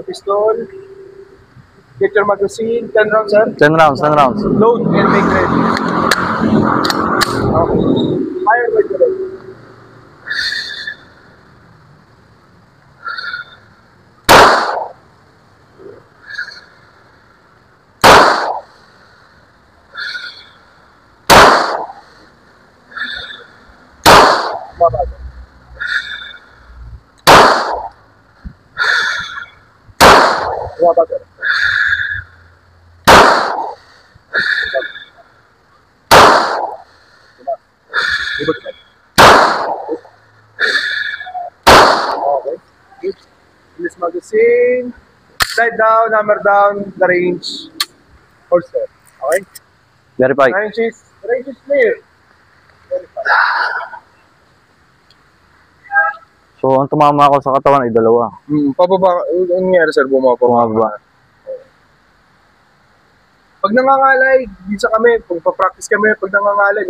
Pistol. Get your magazine. 10 rounds, sir. 10 rounds, 10 rounds. Load and make ready. Okay. Fire when you're ready. Mabagal. Mabagal. Libot ka. Okay. Good. Release magazine. Slide down, hammer down, the range. Hold step. Okay? Verify. Range is clear. Verify. So, ang tumama ako sa katawan ay dalawa. Pababa, ano nangyari sir, Bumaba. Pag nangangalay, bisa kami, pag pa-practice kami, pag nangangalay,